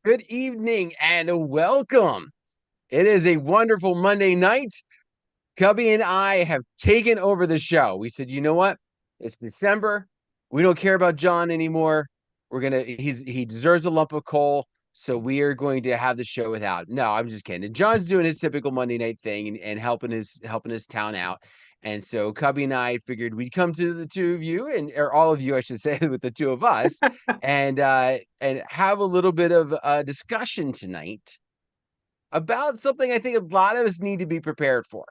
Good evening and welcome. It is a wonderful Monday night. Cubbie and I have taken over the show. We said, you know what? It's December. We don't care about John anymore. He deserves a lump of coal. So we are going to have the show without him. No, I'm just kidding. John's doing his typical Monday night thing and helping his town out. And so Cubbie and I figured we'd come to the two of you or all of you, I should say, with the two of us, and have a little bit of a discussion tonight about something I think a lot of us need to be prepared for.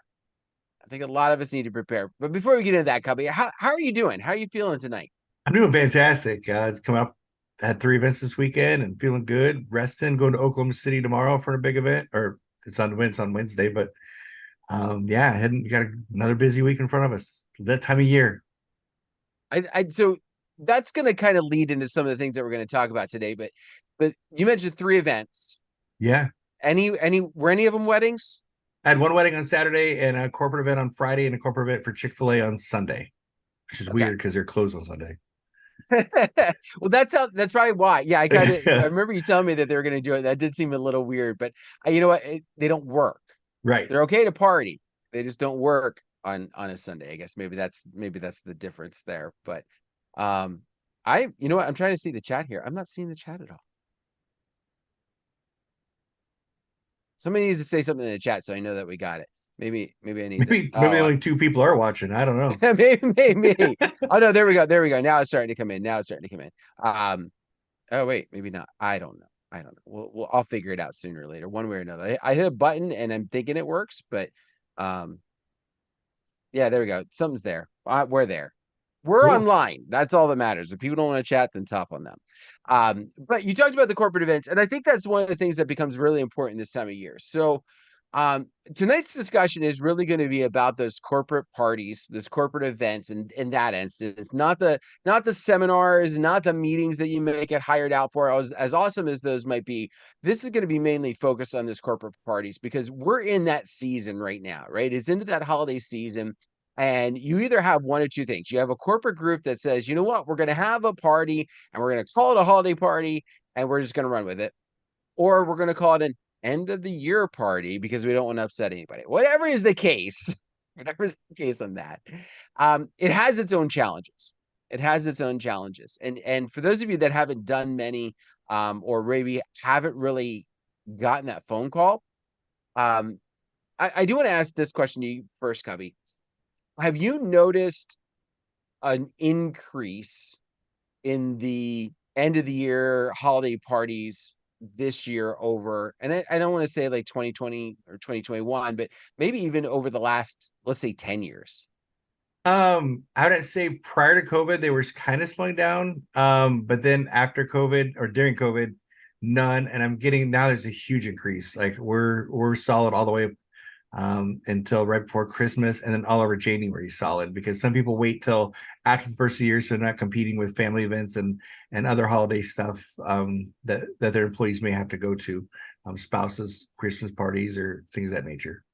I think a lot of us need to prepare. But before we get into that, Cubbie, how are you doing? How are you feeling tonight? I'm doing fantastic. Come up, had three events this weekend and feeling good. Resting, going to Oklahoma City tomorrow for a big event, or it's on Wednesday. But yeah, we got another busy week in front of us. That time of year. So that's going to kind of lead into some of the things that we're going to talk about today. But you mentioned three events. Yeah, Were any of them weddings? I had one wedding on Saturday and a corporate event on Friday and a corporate event for Chick-fil-A on Sunday, which is Okay. weird because they're closed on Sunday. Well, that's probably why. Yeah, I remember you telling me that they were going to do it. That did seem a little weird, but you know what? They don't work. Right. They're okay to party. They just don't work on a Sunday. I guess maybe that's the difference there. But you know what? I'm trying to see the chat here. I'm not seeing the chat at all. Somebody needs to say something in the chat so I know that we got it. Maybe I need to. Maybe only two people are watching. I don't know. Maybe. Oh no, there we go. There we go. Now it's starting to come in. Now it's starting to come in. Oh wait, maybe not. I don't know. I don't know. I'll figure it out sooner or later, one way or another. I hit a button and I'm thinking it works, but um, yeah, there we go. Something's there. We're there. We're Cool. online. That's all that matters. If people don't want to chat, then tough on them. But you talked about the corporate events, and I think that's one of the things that becomes really important this time of year. So, tonight's discussion is really going to be about those corporate parties, those corporate events, and in that instance, not the seminars, not the meetings that you may get hired out for. As awesome as those might be, this is going to be mainly focused on this corporate parties because we're in that season right now, right? It's into that holiday season. And you either have one or two things. You have a corporate group that says, you know what, we're going to have a party and we're going to call it a holiday party and we're just going to run with it. Or we're going to call it an end of the year party because we don't want to upset anybody. Whatever is the case, whatever is the case on that, it has its own challenges. It has its own challenges. And for those of you that haven't done many or maybe haven't really gotten that phone call, I do want to ask this question to you first, Cubbie. Have you noticed an increase in the end of the year holiday parties this year over, and I don't want to say like 2020 or 2021, but maybe even over the last, let's say 10 years? I would say prior to COVID, they were kind of slowing down. But then after COVID or during COVID, none. And I'm getting now there's a huge increase. Like we're solid all the way until right before Christmas, and then all over January solid because some people wait till after the first of the year, so they're not competing with family events and other holiday stuff that their employees may have to go to, spouses, Christmas parties, or things of that nature.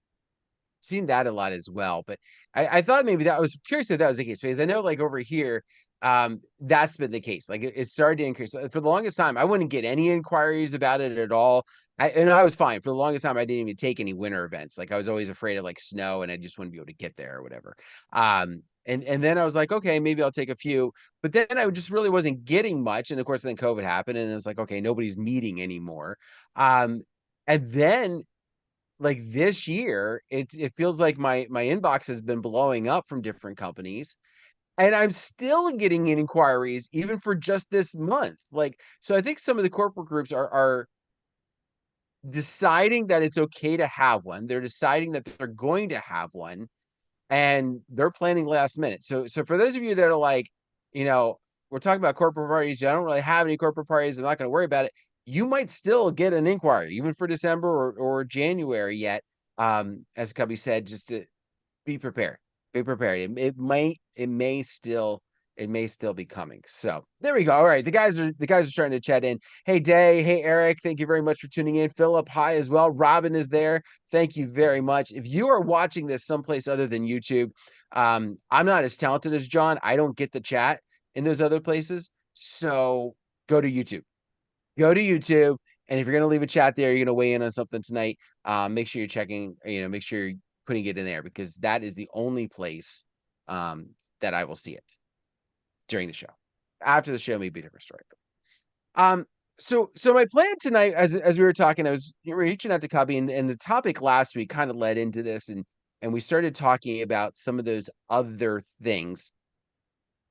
Seen that a lot as well, but I thought maybe that I was curious if that was the case because I know like over here, that's been the case. Like it started to increase for the longest time. I wouldn't get any inquiries about it at all. I was fine for the longest time. I didn't even take any winter events. Like I was always afraid of like snow and I just wouldn't be able to get there or whatever. And then I was like, okay, maybe I'll take a few. But then I just really wasn't getting much. And of course, then COVID happened, and it's like, okay, nobody's meeting anymore. And then like this year, it feels like my inbox has been blowing up from different companies, and I'm still getting inquiries even for just this month. Like, so I think some of the corporate groups are deciding that it's okay to have one. They're deciding that they're going to have one, and they're planning last minute. So for those of you that are like, you know, we're talking about corporate parties. I don't really have any corporate parties. I'm not going to worry about it. You might still get an inquiry, even for December or January yet. As Cubby said, just to be prepared. Be prepared. It may still be coming. So there we go. All right. The guys are starting to chat in. Hey Day, hey Eric, thank you very much for tuning in. Philip, hi as well. Robin is there. Thank you very much. If you are watching this someplace other than YouTube, I'm not as talented as John. I don't get the chat in those other places. So go to YouTube. Go to YouTube And if you're going to leave a chat there, you're going to weigh in on something tonight. Make sure you're checking, make sure you're putting it in there, because that is the only place that I will see it during the show. After the show may be a different story. Um, so my plan tonight, as we were talking, I was reaching out to Cubbie, and the topic last week kind of led into this, and we started talking about some of those other things.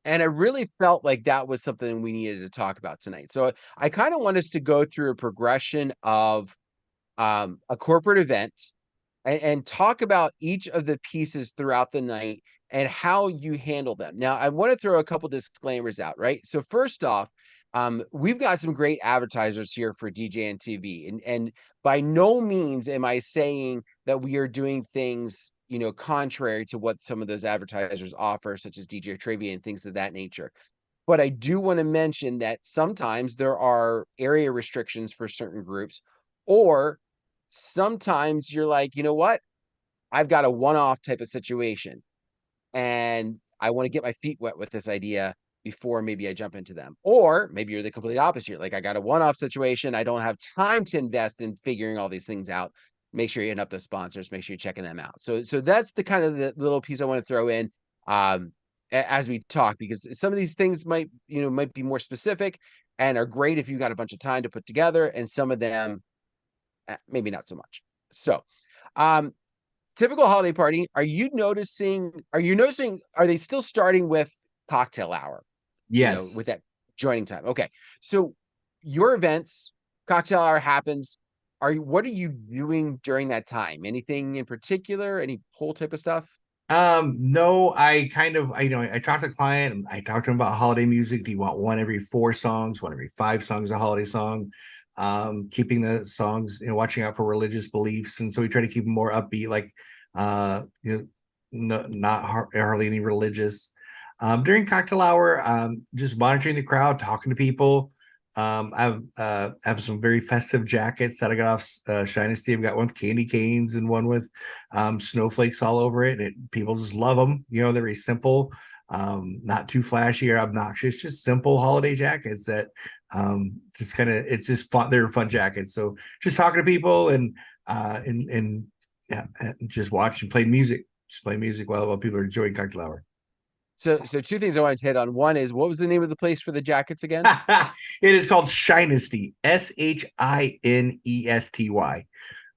And I really felt like that was something we needed to talk about tonight. So I kind of want us to go through a progression of a corporate event, and talk about each of the pieces throughout the night and how you handle them. Now, I want to throw a couple disclaimers out, right? So first off, we've got some great advertisers here for DJNTV, and by no means am I saying that we are doing things, contrary to what some of those advertisers offer, such as DJ Trivia and things of that nature. But I do want to mention that sometimes there are area restrictions for certain groups, or sometimes you're like, you know what? I've got a one-off type of situation, and I want to get my feet wet with this idea before maybe I jump into them. Or maybe you're the complete opposite. You're like, I got a one-off situation. I don't have time to invest in figuring all these things out. Make sure you hit up the sponsors. Make sure you're checking them out. So that's the kind of the little piece I want to throw in as we talk, because some of these things might be more specific and are great if you got a bunch of time to put together, and some of them maybe not so much. So, typical holiday party. Are you noticing? Are they still starting with cocktail hour? With Yes. that joining time. Okay. So your events, cocktail hour happens. What are you doing during that time? Anything in particular? Any whole type of stuff? No, I kind of, I talked to the client and I talked to him about holiday music. Do you want one every 4 songs, one every 5 songs, a holiday song? Keeping the songs, watching out for religious beliefs. And so we try to keep them more upbeat, like, not hardly any religious. During cocktail hour, just monitoring the crowd, talking to people. I have some very festive jackets that I got off Shinesty. I've got one with candy canes and one with snowflakes all over it. People just love them. They're very simple, not too flashy or obnoxious, just simple holiday jackets that just kind of, it's just fun. They're fun jackets. So just talking to people and yeah, just watch and play music. Just play music while people are enjoying cocktail hour. So two things I wanted to hit on. One is, what was the name of the place for the jackets again? It is called Shinesty, Shinesty. There you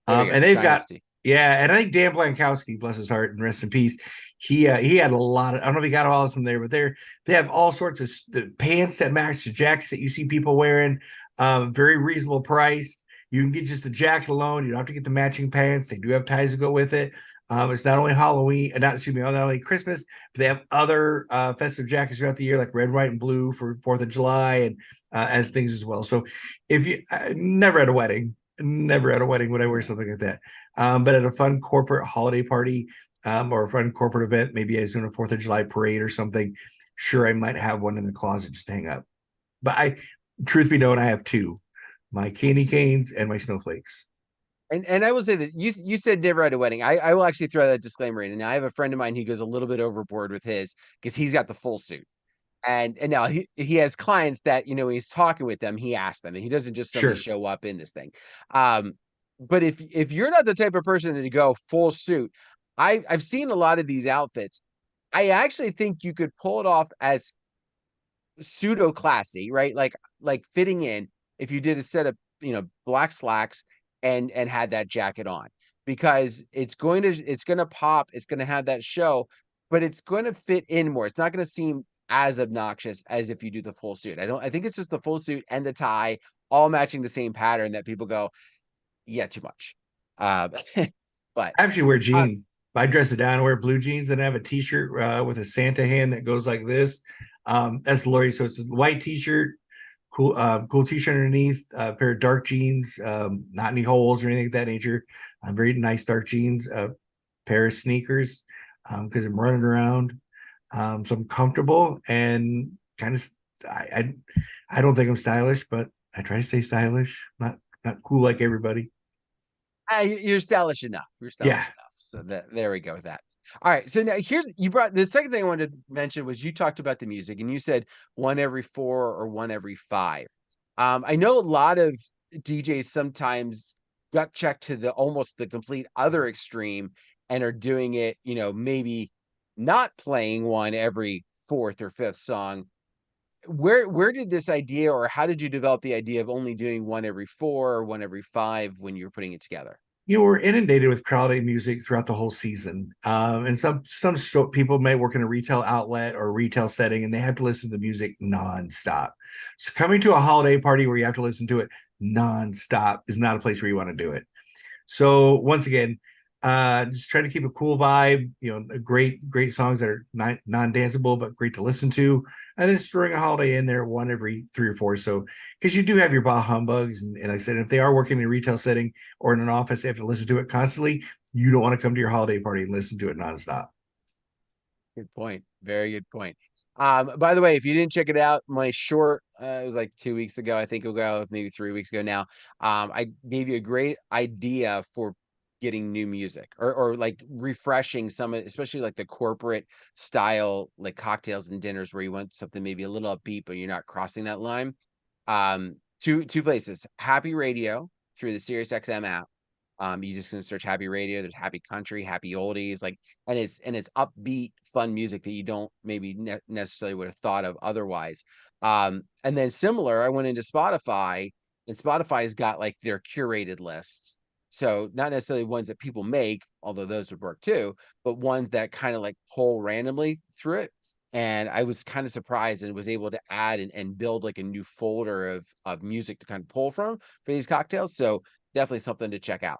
go, And they've got, Shinesty. yeah, and I think Dan Blankowski, bless his heart and rest in peace. He had a lot of, I don't know if he got all of them there, but they have all sorts of the pants that match the jackets that you see people wearing. Very reasonable priced. You can get just the jacket alone. You don't have to get the matching pants. They do have ties to go with it. It's not only Halloween, not only Christmas, but they have other festive jackets throughout the year, like red, white, and blue for 4th of July, and as things as well. So if you never at a wedding would I wear something like that. But at a fun corporate holiday party, or a fun corporate event, maybe I was doing a 4th of July parade or something, sure, I might have one in the closet just to hang up. But truth be known, I have two, my candy canes and my snowflakes. And I will say that you said never at a wedding. I will actually throw that disclaimer in. And I have a friend of mine who goes a little bit overboard with his, because he's got the full suit. And now he has clients that, he's talking with them, he asks them, and he doesn't just suddenly Sure. show up in this thing. But if you're not the type of person to go full suit, I've seen a lot of these outfits. I actually think you could pull it off as pseudo classy, right? Like fitting in, if you did a set of, black slacks and had that jacket on, because it's going to pop, it's going to have that show, but it's going to fit in more. It's not going to seem as obnoxious as if you do the full suit. I think it's just the full suit and the tie all matching the same pattern that people go, yeah, too much. Uh, but I actually wear uh, jeans. I dress it down. I wear blue jeans and I have a t-shirt with a Santa hand that goes like this. That's Lori. So it's a white t-shirt, cool t-shirt underneath, a pair of dark jeans, not any holes or anything of that nature. Very nice dark jeans, a pair of sneakers, because I'm running around. So I'm comfortable and kind of, I don't think I'm stylish, but I try to stay stylish, not cool like everybody. you're stylish enough. You're stylish Yeah, enough. So there we go with that. All right. So now you brought the second thing I wanted to mention was, you talked about the music, and you said one every 4 or one every 5. I know a lot of DJs sometimes gut check to the almost the complete other extreme and are doing it, maybe not playing one every fourth or fifth song. Where did this idea, or how did you develop the idea of only doing one every four or one every five when you were putting it together? We're inundated with holiday music throughout the whole season, and some people may work in a retail outlet or retail setting, and they have to listen to music nonstop. So coming to a holiday party where you have to listen to it nonstop is not a place where you want to do it. So once again, just try to keep a cool vibe, great songs that are non-danceable but great to listen to, and then just throwing a holiday in there one every 3 or 4. So because you do have your bah humbugs, and like I said, if they are working in a retail setting or in an office, they have to listen to it constantly. You don't want to come to your holiday party and listen to it nonstop. Good point. Very good point. By the way, if you didn't check it out, my short, it was like 2 weeks ago, I think it'll go maybe 3 weeks ago now. I gave you a great idea for getting new music or like refreshing some, especially like the corporate style, like cocktails and dinners where you want something maybe a little upbeat, but you're not crossing that line. Two places, Happy Radio through the SiriusXM app. You just gonna search Happy Radio. There's Happy Country, Happy Oldies, like, and it's upbeat, fun music that you don't maybe necessarily would have thought of otherwise. And then similar, I went into Spotify, and Spotify's got like their curated lists. So not necessarily ones that people make, although those would work too, but ones that kind of like pull randomly through it. And I was kind of surprised and was able to add and build like a new folder of music to kind of pull from for these cocktails. So definitely something to check out.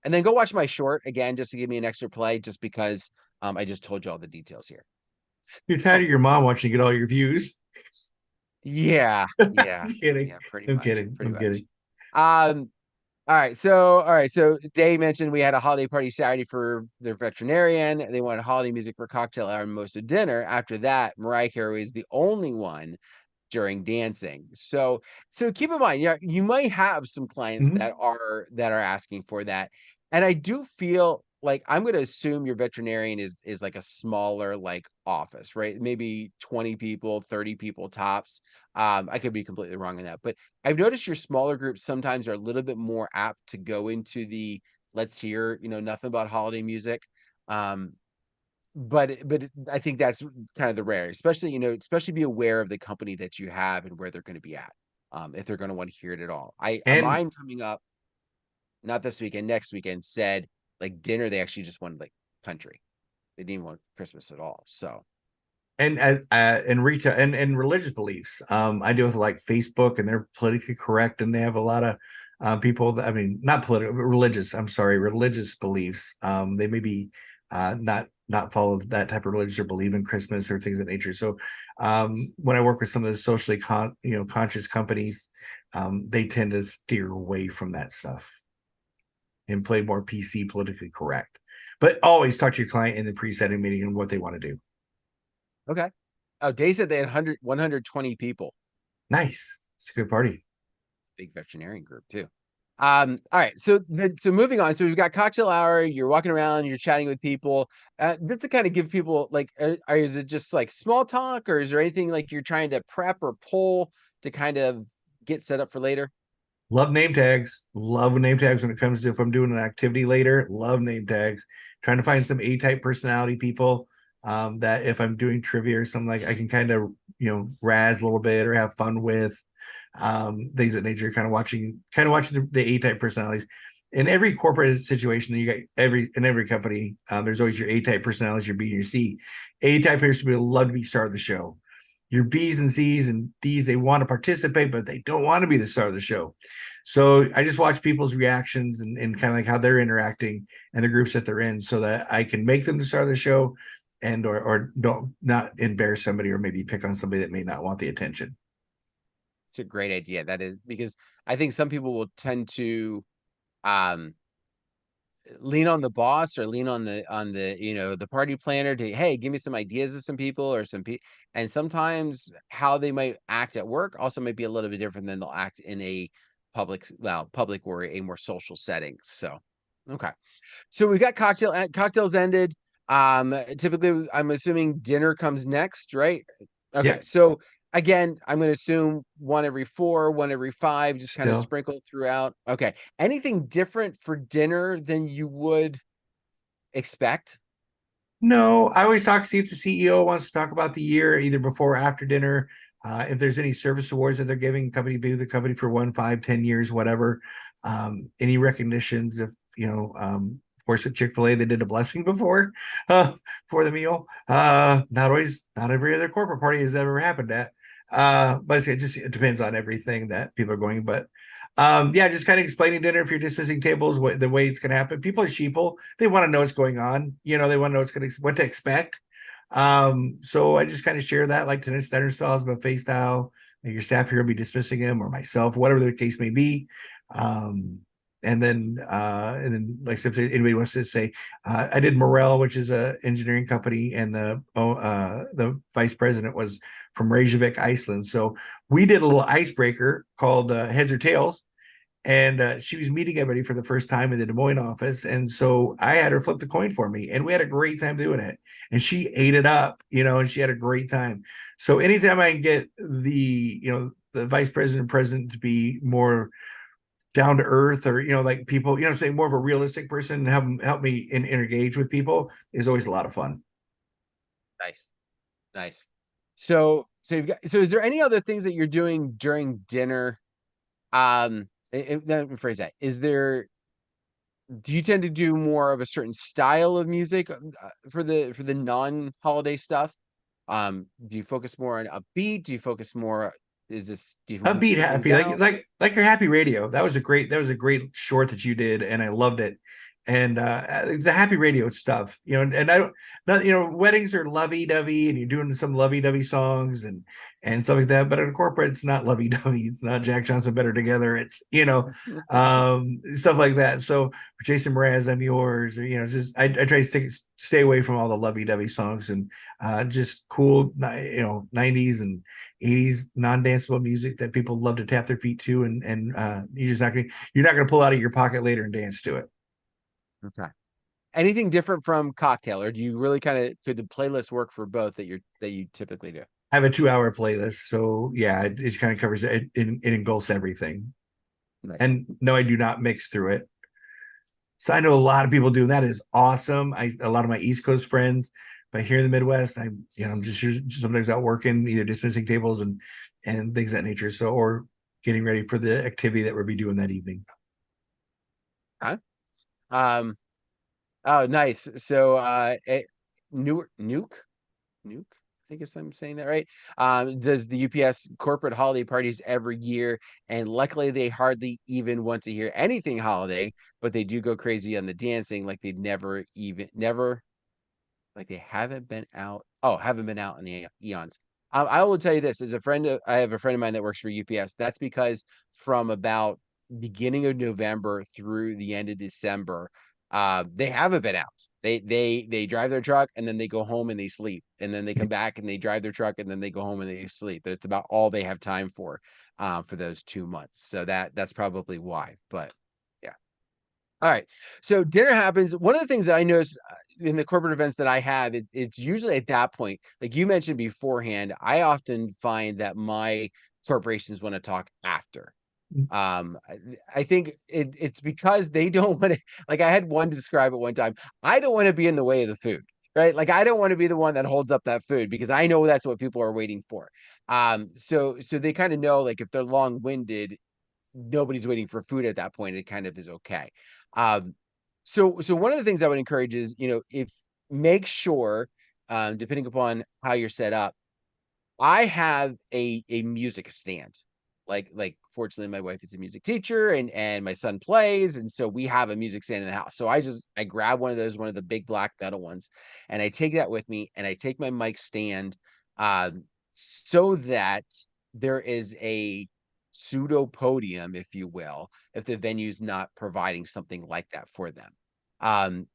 And then go watch my short again, just to give me an extra play, just because I just told you all the details here. You're tired of your mom watching you get all your views. Yeah, yeah, Just kidding. yeah, pretty I'm much, kidding. pretty I'm much. kidding. Um, all right, so Dave mentioned we had a holiday party Saturday for their veterinarian. They wanted holiday music for cocktail hour and most of dinner. After that, Mariah Carey was the only one during dancing. So keep in mind, yeah, you might have some clients Mhm. that are asking for that. And I do feel like I'm going to assume your veterinarian is like a smaller like office, right? Maybe 20 people, 30 people tops. I could be completely wrong on that, but I've noticed your smaller groups sometimes are a little bit more apt to go into the let's hear, nothing about holiday music. Um, but I think that's kind of the rare, especially, especially be aware of the company that you have and where they're going to be at. If they're going to want to hear it at all. And Mine coming up, not this weekend, next weekend, said like dinner, they actually just wanted like country. They didn't want Christmas at all. So and retail and religious beliefs. I deal with like Facebook, and they're politically correct, and they have a lot of people that, I mean, not political, but religious. I'm sorry, religious beliefs. They may be not follow that type of religion or believe in Christmas or things of that nature. So when I work with some of the socially conscious companies, they tend to steer away from that stuff and play more PC, politically correct. But always talk to your client in the pre-setting meeting and what they want to do. okay. Oh, Dave said they had 120 people. Nice. It's a good party. Big veterinarian group too. All right. So moving on. So we've got cocktail hour. You're walking around. You're chatting with people. Just to kind of give people like, is it just like small talk, or is there anything like you're trying to prep or pull to kind of get set up for later? Love name tags. Love name tags when it comes to if I'm doing an activity later. Love name tags. Trying to find some A-type personality people that if I'm doing trivia or something, like I can kind of razz a little bit or have fun with things of that nature. Kind of watching the A-type personalities. In every corporate situation, you got every company. There's always your A-type personalities, your B and your C. A-type people love to be star of the show. Your B's and C's and D's, they want to participate, but they don't want to be the star of the show. So I just watch people's reactions and kind of like how they're interacting and the groups that they're in, so that I can make them the star of the show and or don't not embarrass somebody or maybe pick on somebody that may not want the attention. It's a great idea. That is because I think some people will tend to um lean on the boss or lean on the the party planner to, hey, give me some ideas of some people or and sometimes how they might act at work also might be a little bit different than they'll act in a public or a more social settings. So okay, so we've got cocktails ended. Typically I'm assuming dinner comes next, right? Okay, Yep. so again, I'm going to assume one every 4, one every 5, just kind of Still. sprinkled throughout. Okay. Anything different for dinner than you would expect? No, I always talk, see if the CEO wants to talk about the year, either before or after dinner. If there's any service awards that they're giving company, be the company for 1, 5, 10 years, whatever. Any recognitions, if of course, with Chick-fil-A, they did a blessing before for the meal. Not always, not every other corporate party has ever happened at. But it depends on everything that people are going. But yeah, just kind of explaining dinner if you're dismissing tables, the way it's going to happen. People are sheeple; they want to know what's going on. They want to know what to expect. So I just kind of share that, like tennis dinner styles, buffet style. Like your staff here will be dismissing him, or myself, whatever the case may be. And then like if anybody wants to say, I did Morel, which is a engineering company, and the vice president was from Reykjavik, Iceland. So we did a little icebreaker called Heads or Tails, and she was meeting everybody for the first time in the Des Moines office, and so I had her flip the coin for me, and we had a great time doing it, and she ate it up, and she had a great time. So anytime I can get the vice president to be more down to earth, or like people, say more of a realistic person, and help me engage with people, is always a lot of fun. Nice. Nice. So is there any other things that you're doing during dinner? Let me phrase that. Do you tend to do more of a certain style of music for the non-holiday stuff? Do you focus more on upbeat? Do you focus more? Do you Upbeat, put things happy, like out? like your happy radio. That was a great short that you did, and I loved it. And it's a happy radio stuff, and I don't, not, weddings are lovey-dovey, and you're doing some lovey-dovey songs and stuff like that. But in corporate, it's not lovey-dovey. It's not Jack Johnson Better Together. It's stuff like that. So for Jason Mraz, I'm Yours, or it's just I try to stay away from all the lovey-dovey songs, and just cool 90s and 80s non-danceable music that people love to tap their feet to, and you're not gonna pull out of your pocket later and dance to it. Okay. Anything different from cocktail, or do you really kind of could the playlist work for both that you typically do? I have a 2-hour playlist, so yeah, it kind of covers it engulfs everything. Nice. And no, I do not mix through it. So I know a lot of people do, and that is awesome. A lot of my East Coast friends, but here in the Midwest, I'm just sometimes out working, either dismissing tables and things of that nature. So, or getting ready for the activity that we'll be doing that evening. Huh? Um, oh, nice. So, Nuke, I think if I'm saying that right. Does the UPS corporate holiday parties every year, and luckily they hardly even want to hear anything holiday, but they do go crazy on the dancing, like they never, like they haven't been out in eons. I will tell you this as I have a friend of mine that works for UPS. That's because from about beginning of November through the end of December, they haven't been out. They drive their truck and then they go home and they sleep, and then they come back and they drive their truck and then they go home and they sleep. That's about all they have time for those 2 months. So that's probably why. But yeah. All right. So dinner happens. One of the things that I notice in the corporate events that I have, it's usually at that point, like you mentioned beforehand, I often find that my corporations want to talk after. I think it's because they don't want to, like I had one describe it one time. I don't want to be in the way of the food, right? Like I don't want to be the one that holds up that food because I know that's what people are waiting for. So they kind of know like if they're long-winded, nobody's waiting for food at that point. It kind of is okay. Um, so one of the things I would encourage is, if make sure, depending upon how you're set up, I have a music stand. Like fortunately my wife is a music teacher and my son plays, and so we have a music stand in the house. So I grab one of the big black metal ones, and I take that with me, and I take my mic stand, so that there is a pseudo podium, if you will, if the venue's not providing something like that for them. Um,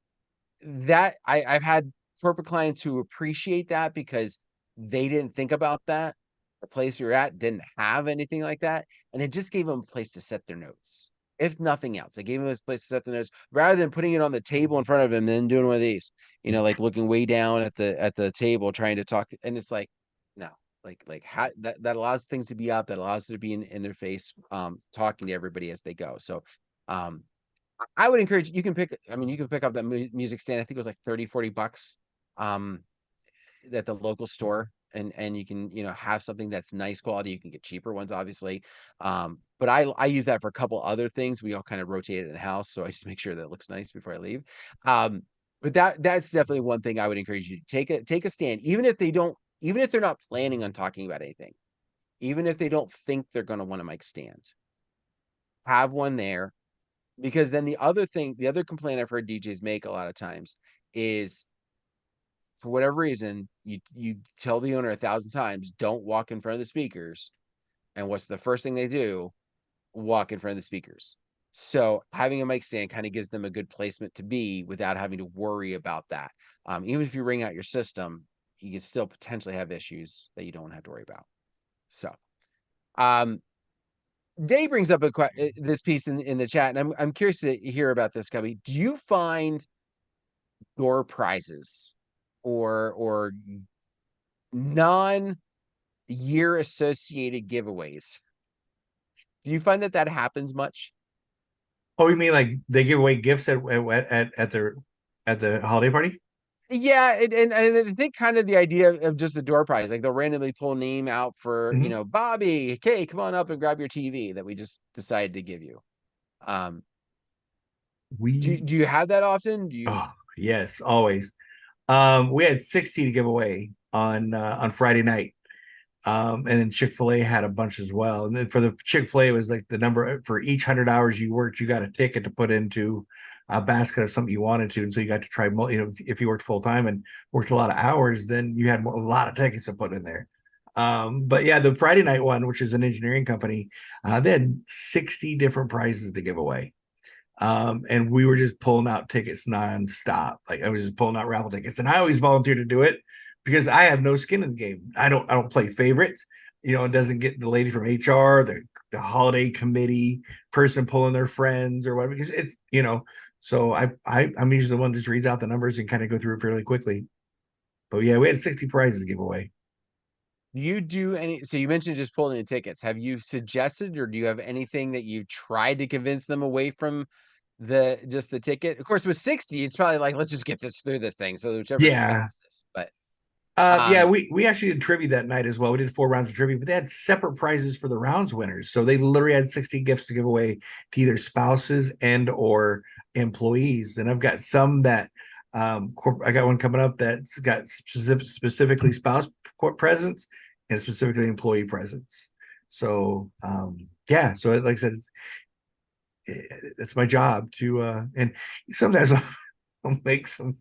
that I've had corporate clients who appreciate that because they didn't think about that. The place you're at didn't have anything like that, and it just gave them a place to set their notes. If nothing else, I gave them this place to set their notes rather than putting it on the table in front of him and then doing one of these, like looking way down at the table trying to talk. And it's like, no, like how that allows things to be up, that allows it to be in their face, talking to everybody as they go. So um I would encourage you can pick, I mean, you can pick up that music stand. I think it was like 30-40 bucks um at the local store, and you can, have something that's nice quality. You can get cheaper ones, obviously. But I use that for a couple other things. We all kind of rotate it in the house, so I just make sure that it looks nice before I leave. But that's definitely one thing I would encourage you to take a stand, even if they're not planning on talking about anything, even if they don't think they're going to want a mic stand, have one there. Because then the other complaint I've heard DJs make a lot of times is, for whatever reason, you tell the owner 1,000 times, don't walk in front of the speakers. And what's the first thing they do? Walk in front of the speakers. So having a mic stand kind of gives them a good placement to be without having to worry about that. Even if you ring out your system, you can still potentially have issues that you don't have to worry about. So, um, Day brings up this piece in the chat, and I'm curious to hear about this, Cubbie. Do you find door prizes or non year associated giveaways, do you find that happens much? Oh, you mean like they give away gifts at the holiday party? Yeah, and I think kind of the idea of just a door prize, like they'll randomly pull a name out for, Mhm. Bobby, okay, come on up and grab your TV that we just decided to give you. Um, We do you have that often? Do you? Oh yes, always. We had 60 to give away on Friday night. And then Chick-fil-A had a bunch as well. And then for the Chick-fil-A, it was like the number for each 100 hours you worked, you got a ticket to put into a basket of something you wanted to. And so you got to try, if you worked full time and worked a lot of hours, then you had a lot of tickets to put in there. But yeah, the Friday night one, which is an engineering company, they had 60 different prizes to give away. And we were just pulling out tickets nonstop. Like I was just pulling out raffle tickets, and I always volunteer to do it because I have no skin in the game. I don't play favorites. It doesn't get the lady from HR, the holiday committee person pulling their friends or whatever, because it's. So I'm usually the one that just reads out the numbers and kind of go through it fairly quickly. But yeah, we had 60 prizes to give away. You do any, so you mentioned just pulling the tickets. Have you suggested, or do you have anything that you tried to convince them away from just the ticket? Of course, with 60, it's probably like, let's just get this through this thing. So whichever is the Yeah. fastest. But Yeah, um, we actually did trivia that night as well. We did 4 rounds of trivia, but they had separate prizes for the rounds winners. So they literally had 60 gifts to give away to either spouses and or employees. And I've got some that I got one coming up that's got specifically spouse presents and specifically employee presents. So yeah, so like I said, it's my job to and sometimes I'll make some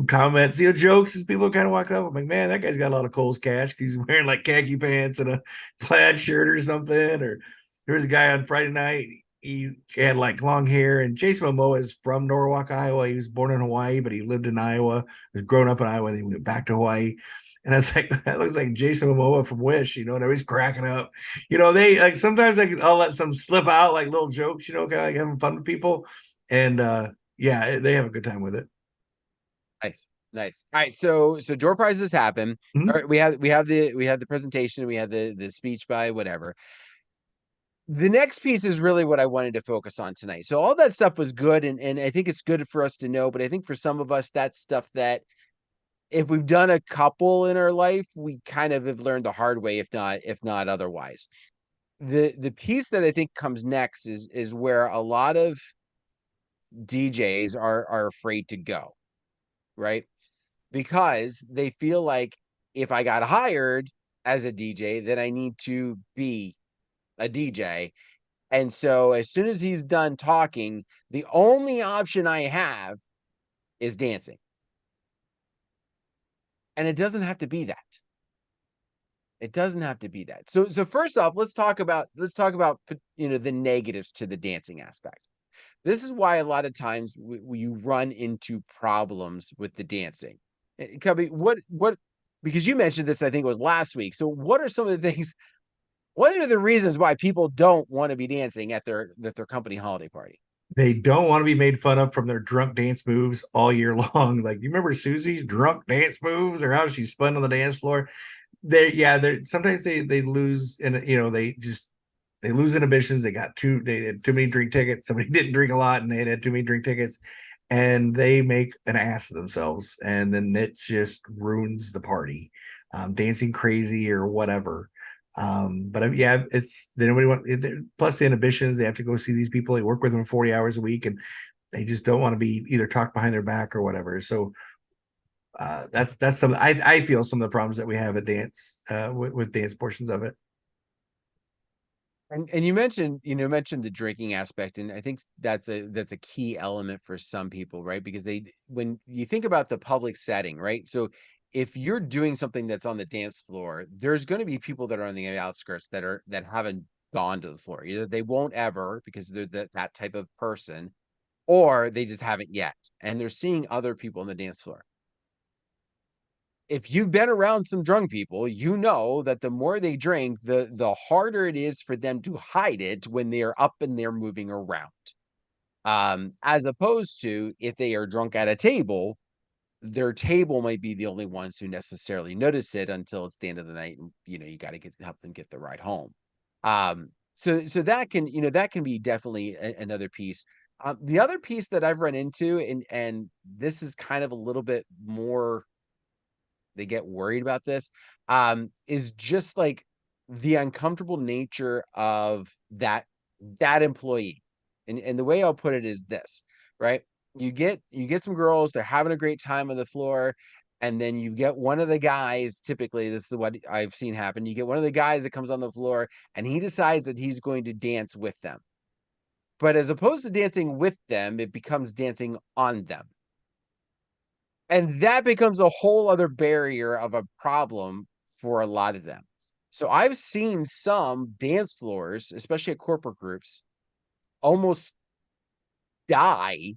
comments, jokes as people kind of walk up. I'm like, man, that guy's got a lot of Kohl's cash. He's wearing like khaki pants and a plaid shirt or something. Or there was a guy on Friday night. He had like long hair. And Jason Momoa is from Norwalk, Iowa. He was born in Hawaii, but he lived in Iowa. Was grown up in Iowa, and he went back to Hawaii. And I was like, that looks like Jason Momoa from Wish, and I was cracking up. They like sometimes I'll let some slip out like little jokes, kind of like having fun with people. And yeah, they have a good time with it. nice, nice. All right, so door prizes happen. All Mhm. right, we have the presentation, we have the speech by whatever. The next piece is really what I wanted to focus on tonight. So all that stuff was good, and I think it's good for us to know. But I think for some of us, that's stuff that if we've done a couple in our life, we kind of have learned the hard way, if not otherwise. The piece that I think comes next is where a lot of DJs are afraid to go, right? Because they feel like if I got hired as a DJ, then I need to be a DJ. And so as soon as he's done talking, the only option I have is dancing. And it doesn't have to be that. It doesn't have to be that. So first off, let's talk about the negatives to the dancing aspect. This is why a lot of times you run into problems with the dancing. Cubby, what because you mentioned this, I think it was last week. So what are some of the things, what are the reasons why people don't want to be dancing at their company holiday party? They don't want to be made fun of from their drunk dance moves all year long. Like, you remember Susie's drunk dance moves or how she spun on the dance floor? they're sometimes they lose, and they lose inhibitions. They had too many drink tickets. Somebody didn't drink a lot, and they had too many drink tickets, and they make an ass of themselves, and then it just ruins the party, dancing crazy or whatever. But yeah, it's nobody want. Plus the inhibitions, they have to go see these people. They work with them 40 hours a week, and they just don't want to be either talked behind their back or whatever. So that's some. I feel some of the problems that we have at dance, with dance portions of it. And you mentioned, mentioned the drinking aspect, and I think that's a key element for some people, right? Because when you think about the public setting, right? So if you're doing something that's on the dance floor, there's going to be people that are on the outskirts that haven't gone to the floor. Either they won't ever because they're that type of person, or they just haven't yet, and they're seeing other people on the dance floor. If you've been around some drunk people, you know that the more they drink, the harder it is for them to hide it when they're up and they're moving around. As opposed to if they are drunk at a table, their table might be the only ones who necessarily notice it until it's the end of the night, and you got to help them get the ride home. So that can be definitely another piece. The other piece that I've run into, and this is kind of a little bit more, they get worried about this, is just like the uncomfortable nature of that employee. And the way I'll put it is this, right? You get some girls, they're having a great time on the floor, and then you get one of the guys, typically this is what I've seen happen. You get one of the guys that comes on the floor and he decides that he's going to dance with them. But as opposed to dancing with them, it becomes dancing on them. And that becomes a whole other barrier of a problem for a lot of them. So I've seen some dance floors, especially at corporate groups, almost die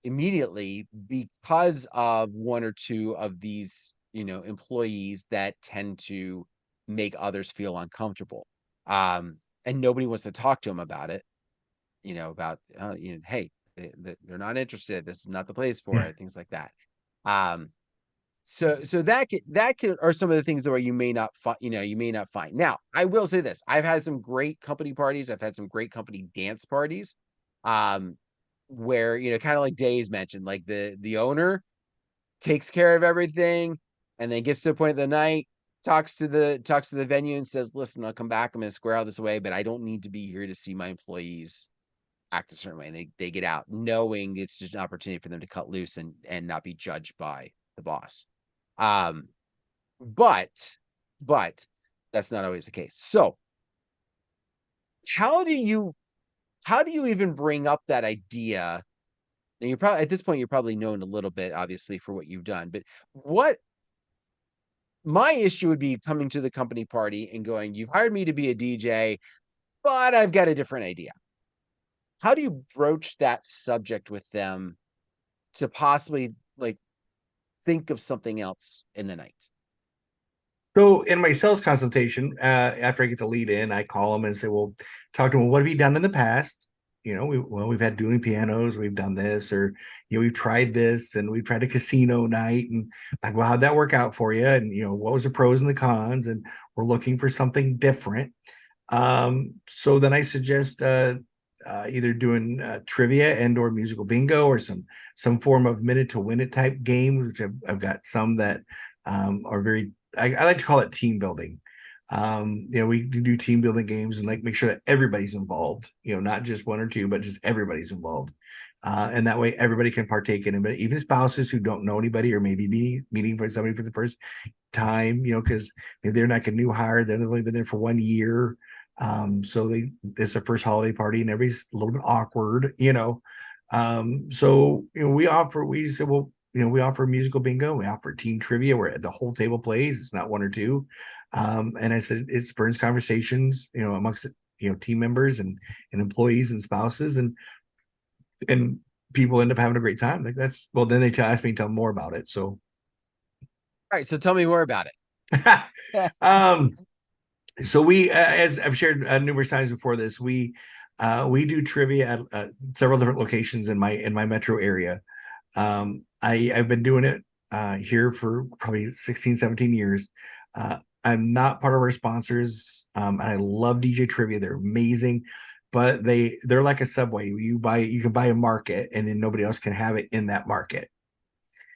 immediately because of one or two of these, employees that tend to make others feel uncomfortable. And nobody wants to talk to them about it, hey, they're not interested. This is not the place for Yeah. it, things like that. Um, so that are some of the things that where you may not find, you may not find. Now, I will say this: I've had some great company parties. I've had some great company dance parties, um, where kind of like Days mentioned, like the owner takes care of everything, and then gets to the point of the night, talks to the venue and says, "Listen, I'll come back. I'm going to square out this way, but I don't need to be here to see my employees act a certain way." And they get out, knowing it's just an opportunity for them to cut loose and not be judged by the boss. Um, but but that's not always the case. So how do you how do you even bring up that idea? And you're probably at this point, you're probably known a little bit, obviously, for what you've done. But what my issue would be coming to the company party and going, "You've hired me to be a DJ, but I've got a different idea." How do you broach that subject with them to possibly like think of something else in the night? So in my sales consultation, after I get the lead in, I call them and say, "Well, talk to them. What have you done in the past? We've had dueling pianos, we've done this, or we've tried this, and we've tried a casino night, and like, well, how'd that work out for you? And what was the pros and the cons? And we're looking for something different." So then I suggest either doing trivia and or musical bingo, or some form of minute to win it type games, which I've got some that are very, I like to call it team building. We do team building games and like make sure that everybody's involved, not just one or two, but just everybody's involved. And that way everybody can partake in it. But even spouses who don't know anybody, or maybe meeting for somebody for the first time, because maybe they're like a new hire, they've only been there for 1 year. So it's their first holiday party and everybody's a little bit awkward. So we said, well, we offer musical bingo, we offer team trivia where the whole table plays, it's not one or two. And I said it spurs conversations, amongst team members and employees and spouses, and people end up having a great time. Like that's, well, then they ask me to tell them more about it. So All right, so tell me more about it. um so we as I've shared numerous times before this, we do trivia at several different locations in my metro area. I've been doing it here for probably 16, 17 years. I'm not part of our sponsors. I love DJ Trivia. They're amazing, but they're like a Subway. You can buy a market, and then nobody else can have it in that market.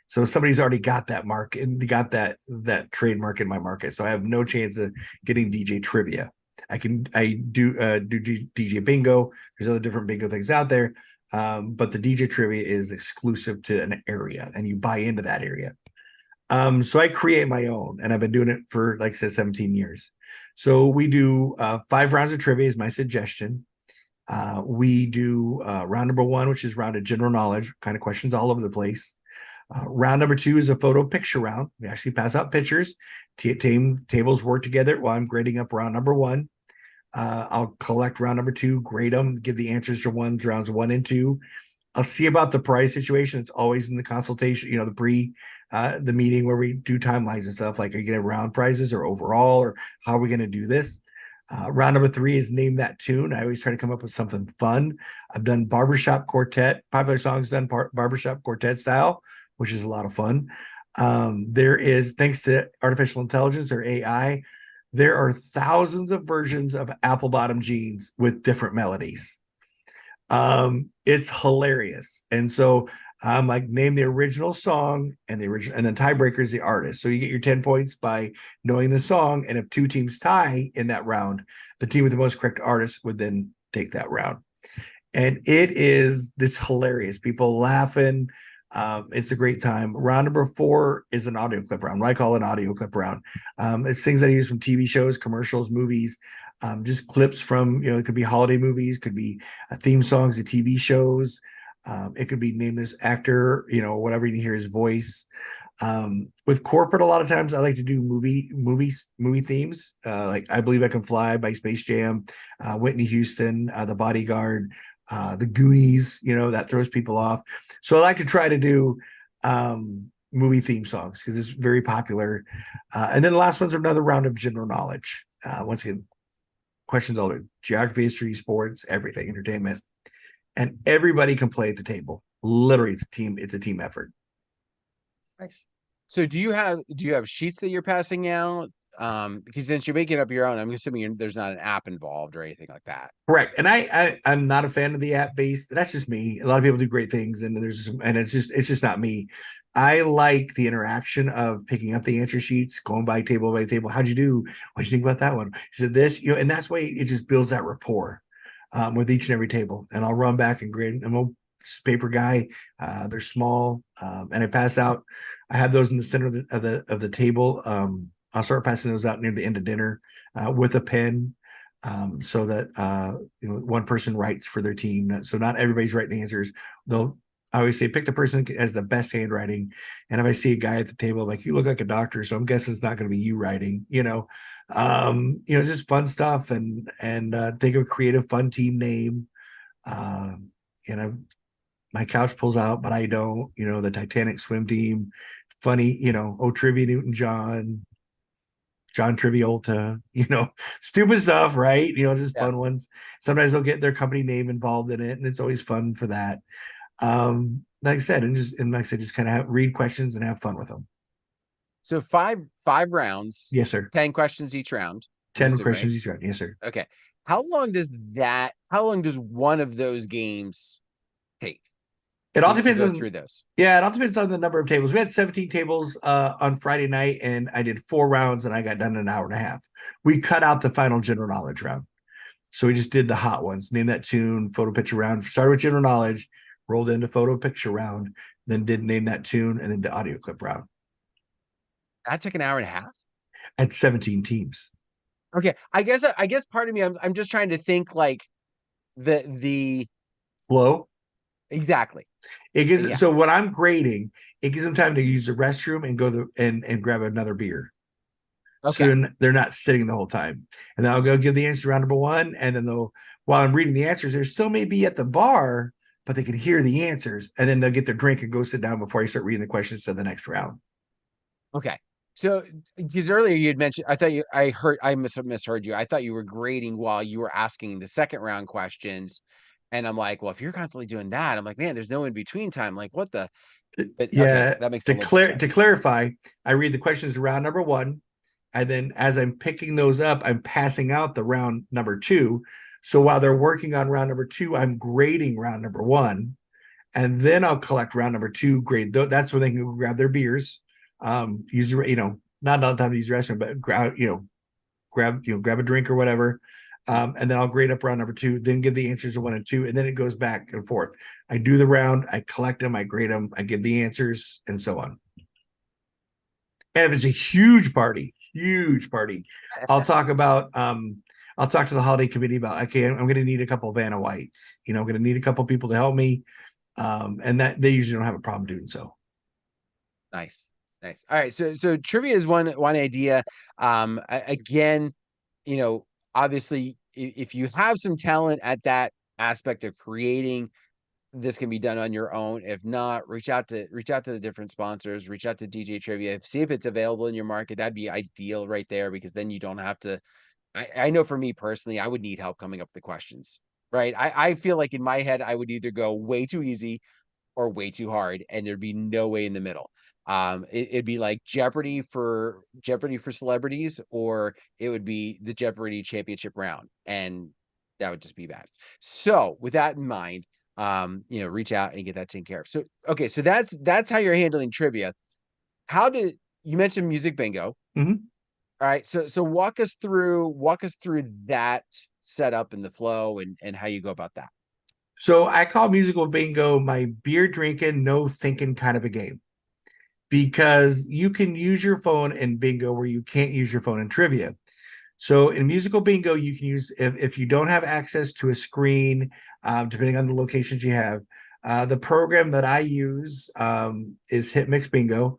So somebody's already got that market and got that trademark in my market. So I have no chance of getting DJ Trivia. I do DJ Bingo. There's other different bingo things out there, but the DJ Trivia is exclusive to an area, and you buy into that area. So I create my own, and I've been doing it for, like I said, 17 years. So we do 5 rounds of trivia is my suggestion. We do round number 1, which is round of general knowledge, kind of questions all over the place. Round number 2 is a photo picture round. We actually pass out pictures. Tables work together while I'm grading up round number 1. I'll collect round number 2, grade them, give the answers to rounds 1 and 2. I'll see about the price situation. It's always in the consultation, the meeting where we do timelines and stuff. Like, are you going to round prizes or overall, or how are we going to do this? Round number 3 is name that tune. I always try to come up with something fun. I've done barbershop quartet, popular songs done barbershop quartet style, which is a lot of fun. There is, thanks to artificial intelligence or AI, there are thousands of versions of Apple Bottom Jeans with different melodies. It's hilarious. And so like, name the original song and then tiebreaker is the artist. So you get your 10 points by knowing the song. And if 2 teams tie in that round, the team with the most correct artist would then take that round. And it's hilarious. People laughing. It's a great time. Round number 4 is an audio clip round. What I call an audio clip round. It's things that I use from TV shows, commercials, movies, just clips from, it could be holiday movies, could be theme songs of TV shows. It could be name this actor, whatever, you can hear his voice. With corporate, a lot of times I like to do movie themes, like I Believe I Can Fly by Space Jam, Whitney Houston, The Bodyguard, The Goonies, that throws people off. So I like to try to do movie theme songs because it's very popular. And then the last one's another round of general knowledge. Once again, questions all over geography, history, sports, everything, entertainment. And everybody can play at the table. Literally, it's a team effort. Nice. So do you have sheets that you're passing out? Because since you're making up your own, I'm assuming there's not an app involved or anything like that. Correct. And I'm not a fan of the app based. That's just me. A lot of people do great things, and it's just not me. I like the interaction of picking up the answer sheets, going by table. How'd you do? What'd you think about that one? He said this, and that's why it just builds that rapport with each and every table. And I'll run back and grade. I'm a paper guy. They're small, and I pass out. I have those in the center of the table. I'll start passing those out near the end of dinner with a pen, so that one person writes for their team. So not everybody's writing answers. I always say pick the person that has the best handwriting. And if I see a guy at the table, I'm like, you look like a doctor, so I'm guessing it's not going to be you writing. Just fun stuff, and think of a creative, fun team name. My couch pulls out, but I don't. The Titanic swim team, funny. Trivia Newton-John. John Travolta, stupid stuff, right? Just fun ones. Sometimes they'll get their company name involved in it, and it's always fun for that. Like I said, just kind of read questions and have fun with them. So five rounds. Yes, sir. 10 questions each round. 10 questions each round. Yes, sir. Okay. How long does one of those games take? It all depends on through those. Yeah, it all depends on the number of tables. We had 17 tables on Friday night, and I did 4 rounds, and I got done in an hour and a half. We cut out the final general knowledge round. So we just did the hot ones. Name that tune, photo picture round. Started with general knowledge, rolled into photo picture round, then did name that tune, and then the audio clip round. That took an hour and a half? At 17 teams. Okay. I guess part of me, I'm just trying to think like the flow. Exactly. It gives so when I'm grading, it gives them time to use the restroom and go and grab another beer. Okay. So they're not sitting the whole time. And then I'll go give the answer round number 1. And then while I'm reading the answers, they still may be at the bar, but they can hear the answers. And then they'll get their drink and go sit down before I start reading the questions to the next round. Okay. So because earlier you had mentioned, I misheard you. I thought you were grading while you were asking the second round questions. And I'm like, well, if you're constantly doing that, I'm like, man, there's no in between time. Like, what the? But, yeah, okay, that makes to clarify. I read the questions to round number 1, And then as I'm picking those up, I'm passing out the round number 2. So while they're working on round number 2, I'm grading round number 1. And then I'll collect round number 2, grade. That's where they can go grab their beers, use, not all the time to use the restroom, but grab a drink or whatever. And then I'll grade up round number 2, then give the answers to 1 and 2, and then it goes back and forth. I do the round, I collect them, I grade them, I give the answers, and so on. And if it's a huge party, I'll talk about I'll talk to the holiday committee about, okay, I'm going to need a couple of Vanna Whites. I'm going to need a couple of people to help me, and that they usually don't have a problem doing so. Nice. All right, so trivia is one idea. Again, obviously, if you have some talent at that aspect of creating, this can be done on your own. If not, reach out to the different sponsors, reach out to DJ Trivia, see if it's available in your market. That'd be ideal right there, because then you don't have to. I know for me personally, I would need help coming up with the questions. Right. I feel like in my head, I would either go way too easy or way too hard, and there'd be no way in the middle. It'd be like Jeopardy for celebrities, or it would be the Jeopardy championship round, and that would just be bad. So with that in mind, reach out and get that taken care of. So okay, so that's how you're handling trivia. How did you mention music bingo? Mm-hmm. All right, so walk us through that setup and the flow, and how you go about that. So I call musical bingo my beer drinking, no thinking kind of a game, because you can use your phone in bingo where you can't use your phone in trivia. So in musical bingo, you can use, if you don't have access to a screen, depending on the locations you have, the program that I use is Hit Mix Bingo,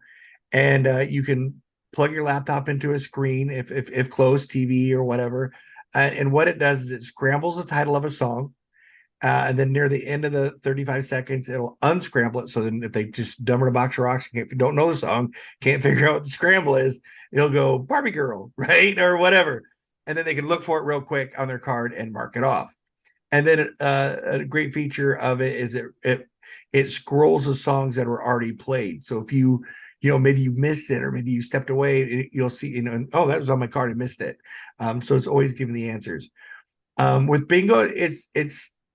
and you can plug your laptop into a screen if close, TV or whatever, and what it does is it scrambles the title of a song. And then near the end of the 35 seconds, it'll unscramble it. So then if they just dumb in a box of rocks, if you don't know the song, can't figure out what the scramble is, it'll go Barbie Girl, right? Or whatever. And then they can look for it real quick on their card and mark it off. And then a great feature of it is it scrolls the songs that were already played. So if maybe you missed it, or maybe you stepped away, you'll see, oh, that was on my card, I missed it. So it's always giving the answers. With bingo, it's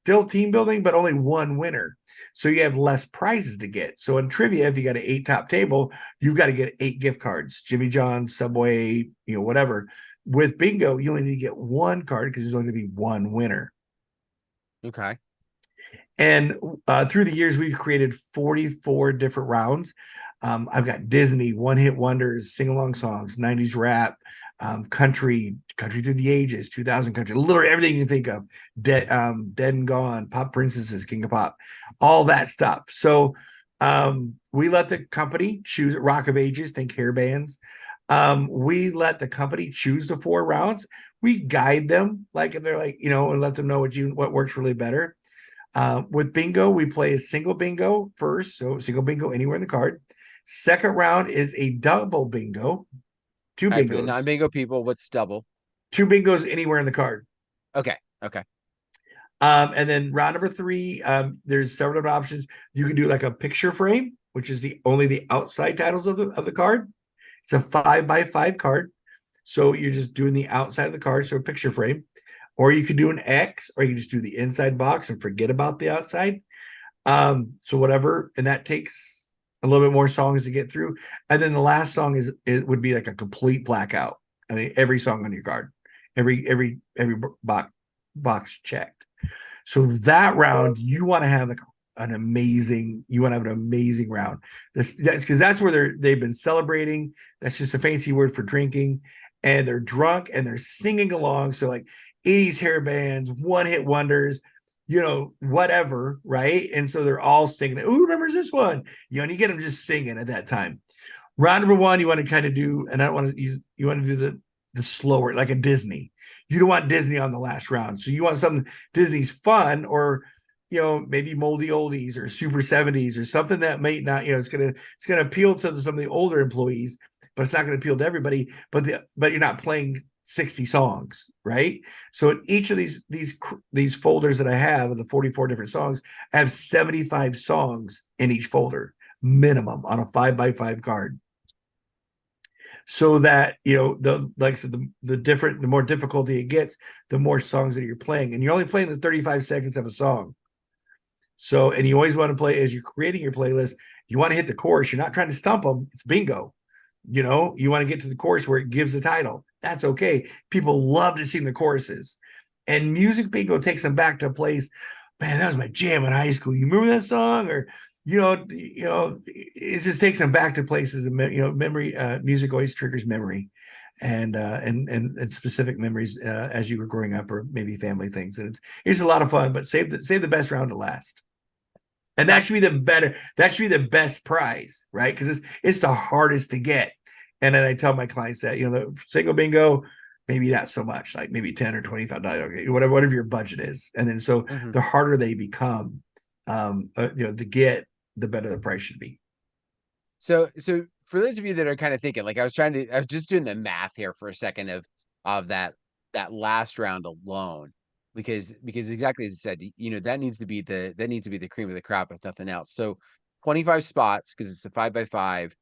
still team building, but only one winner. So you have less prizes to get. So in trivia, if you got an 8 top table, you've got to get 8 gift cards, Jimmy John's, Subway, whatever. With bingo, you only need to get 1 card because there's only going to be 1 winner. Okay. And through the years, we've created 44 different rounds. I've got Disney, one-hit wonders, sing-along songs, 90s rap, country through the ages, 2000 country, literally everything you think of, Dead and Gone, Pop Princesses, King of Pop, all that stuff. So we let the company choose. Rock of Ages, think hair bands. We let the company choose the 4 rounds. We guide them, like if they're like, and let them know what works really better. With bingo, we play a single bingo first, so single bingo anywhere in the card. Second round is a double bingo, 2 bingos. For the non-bingo people, what's double? 2 bingos anywhere in the card. Okay. And then round number 3, there's several different options. You can do like a picture frame, which is only the outside titles of the card. It's a 5x5 card, so you're just doing the outside of the card, so a picture frame. Or you could do an X, or you can just do the inside box and forget about the outside. So whatever, and that takes a little bit more songs to get through. And then the last song would be like a complete blackout. I mean, every song on your card, every box checked. So that round, you want to have an amazing round. That's because that's where they've been celebrating. That's just a fancy word for drinking, and they're drunk and they're singing along. So like 80s hair bands, one-hit wonders, whatever, right? And so they're all singing. Who remembers this one? And you get them just singing at that time. Round number 1, you want to kind of do, and I don't want to use, you want to do the slower, like a Disney. You don't want Disney on the last round. So you want something Disney's fun, or maybe moldy oldies or super 70s or something that may not, it's gonna appeal to some of the older employees, but it's not going to appeal to everybody. But you're not playing 60 songs, right? So in each of these folders that I have of the 44 different songs, I have 75 songs in each folder minimum on a 5x5 card. so that the like I said, the more difficulty it gets, the more songs that you're playing, and you're only playing the 35 seconds of a song. So, and you always want to play, as you're creating your playlist, you want to hit the chorus. You're not trying to stump them. It's bingo. You want to get to the chorus where it gives the title. That's okay. People love to sing the choruses, and music bingo takes them back to a place. Man, that was my jam in high school. You remember that song? Or it just takes them back to places. And memory. Music always triggers memory, and specific memories as you were growing up, or maybe family things. And it's a lot of fun. But save the best round to last. And that should be the best prize, right? Because it's the hardest to get. And then I tell my clients that, the single bingo, maybe not so much, like maybe $10 or $25, whatever your budget is. And then so the harder they become, to get, the better the price should be. So for those of you that are kind of thinking, like I was just doing the math here for a second of that last round alone. Because exactly as you said, that needs to be the cream of the crop, if nothing else. So 25 spots, because it's a 5x5,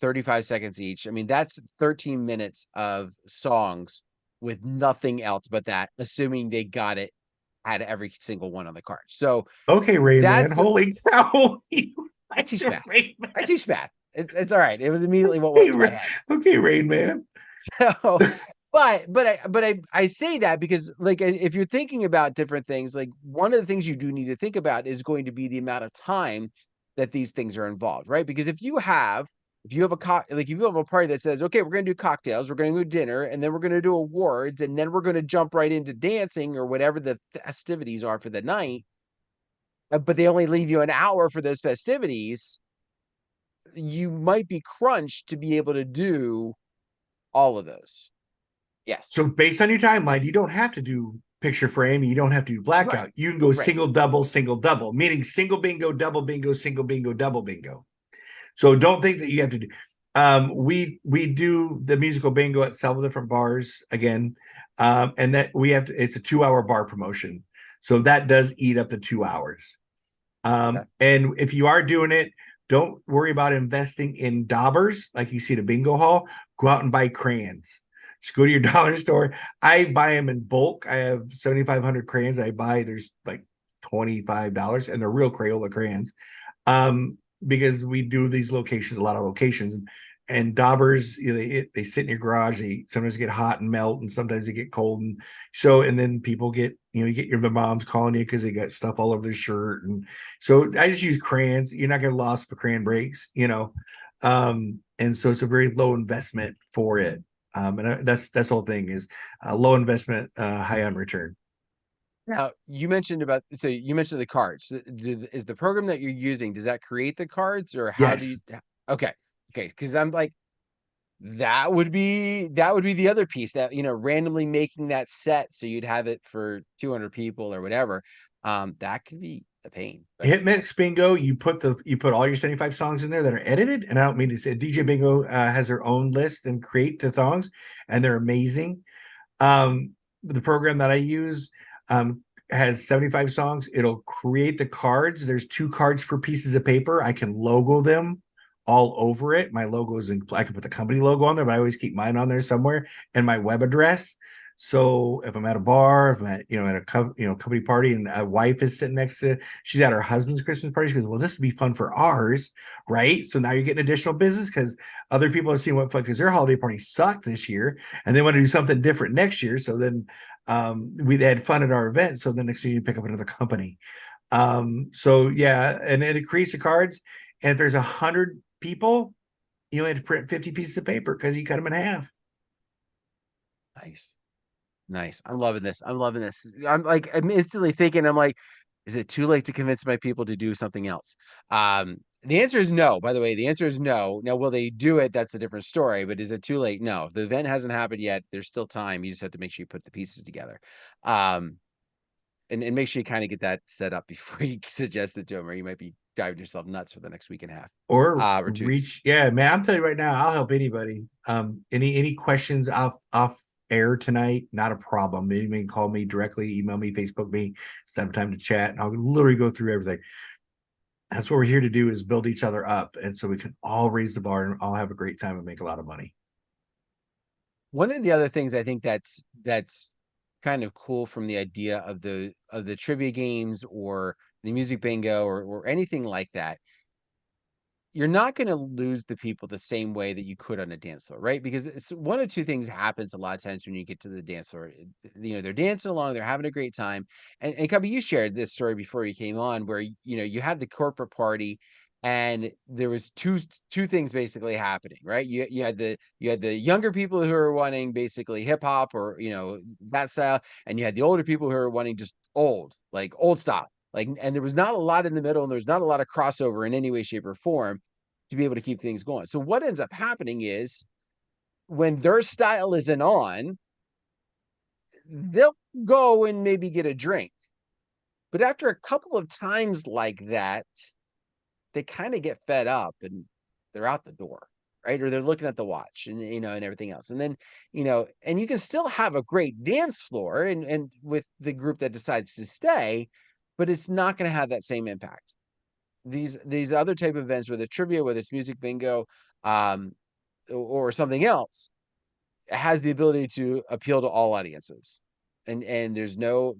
35 seconds each. I mean, that's 13 minutes of songs with nothing else but that, assuming they had every single one on the card. So okay, Rain Man, holy cow! I teach math. I teach math. It's all right. It was immediately what went to my head. Okay, Rain Man. So, but I say that because, like, if you're thinking about different things, like one of the things you do need to think about is going to be the amount of time that these things are involved, right? Because if you have a party that says, okay, we're going to do cocktails, we're going to do dinner, and then we're going to do awards, and then we're going to jump right into dancing or whatever the festivities are for the night, but they only leave you an hour for those festivities, you might be crunched to be able to do all of those. Yes. So based on your timeline, you don't have to do picture frame. You don't have to do blackout. Right. You can go single, double, meaning single bingo, double bingo, single bingo, double bingo. So don't think that you have to do. We do the musical bingo at several different bars again, and that it's a 2-hour bar promotion. So that does eat up the 2 hours. Okay. And if you are doing it, don't worry about investing in daubers like you see at a bingo hall. Go out and buy crayons. Just go to your dollar store. I buy them in bulk. I have 7,500 crayons. There's like $25, and they're real Crayola crayons. Because we do these locations, a lot of locations, and daubers, they sit in your garage. They sometimes get hot and melt, and sometimes they get cold. And then people get, you get the moms calling you because they got stuff all over their shirt. And so I just use crayons. You're not going to lose for crayon breaks, and so it's a very low investment for it. And that's the whole thing is low investment, high on return. Now you mentioned the cards. Is the program that you're using, does that create the cards, or how yes. do you? Okay. Because I'm like, that would be the other piece, that randomly making that set so you'd have it for 200 people or whatever. That could be a pain. Hit Mix Bingo, you put all your 75 songs in there that are edited, and I don't mean to say DJ Bingo has their own list and create the songs, and they're amazing. The program that I use has 75 songs. It'll create the cards. There's 2 cards per pieces of paper. I can logo them all over it. My logo is I can put the company logo on there, but I always keep mine on there somewhere, and my web address. So if I'm at a bar, if I'm at, at a company party, and a wife is sitting next to, she's at her husband's Christmas party, she goes, well, this would be fun for ours, right? So now you're getting additional business because other people are seeing what fun, because their holiday party sucked this year and they want to do something different next year. So then we had fun at our event. So the next year you pick up another company. So yeah, and it creates the cards. And if there's 100 people, you only have to print 50 pieces of paper because you cut them in half. Nice. I'm loving this. I'm instantly thinking, I'm like, is it too late to convince my people to do something else? The answer is no. By the way, the answer is no. Now, will they do it? That's a different story. But is it too late? No. The event hasn't happened yet. There's still time. You just have to make sure you put the pieces together. And make sure you kind of get that set up before you suggest it to them, or you might be driving yourself nuts for the next week and a half. Or 2 weeks. Yeah, man, I'm telling you right now, I'll help anybody. Any questions off air tonight, not a problem. You can call me directly, email me, Facebook me, set up time to chat, and I'll literally go through everything. That's what we're here to do, is build each other up, and so we can all raise the bar and all have a great time and make a lot of money. one of the other things I think that's kind of cool from the idea of the trivia games or the music bingo or anything like that, you're not going to lose the people the same way that you could on a dance floor, right? Because it's one of two things happens a lot of times when you get to the dance floor. They're dancing along, they're having a great time. And Cubby, you shared this story before you came on where you had the corporate party and there was two things basically happening, right? You had the younger people who are wanting basically hip hop or that style, and you had the older people who are wanting just like old style. Like, and there was not a lot in the middle, and there's not a lot of crossover in any way, shape, or form to be able to keep things going. So what ends up happening is when their style isn't on, they'll go and maybe get a drink. But after a couple of times like that, they kind of get fed up and they're out the door, right? Or they're looking at the watch and everything else. And then, and you can still have a great dance floor and with the group that decides to stay, but it's not going to have that same impact. These other type of events, whether it's trivia, whether it's music bingo, um, or something else, has the ability to appeal to all audiences. And there's no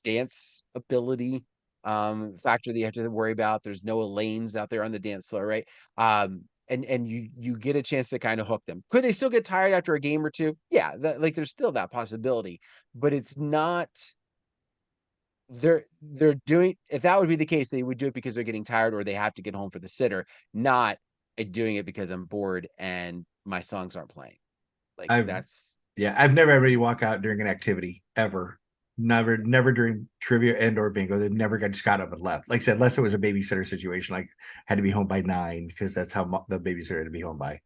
dance ability factor that you have to worry about. There's no lanes out there on the dance floor, right? And you get a chance to kind of hook them. Could they still get tired after a game or two? Yeah, like there's still that possibility, but it's not. They're doing, if that would be the case, they would do it because they're getting tired or they have to get home for the sitter, not doing it because I'm bored and my songs aren't playing. Like I've that's Yeah, I've never had anybody walk out during an activity ever. Never during trivia and or bingo. They never got just got up and left. Like I said, unless it was a babysitter situation, like had to be home by 9 because that's how the babysitter had to be home by.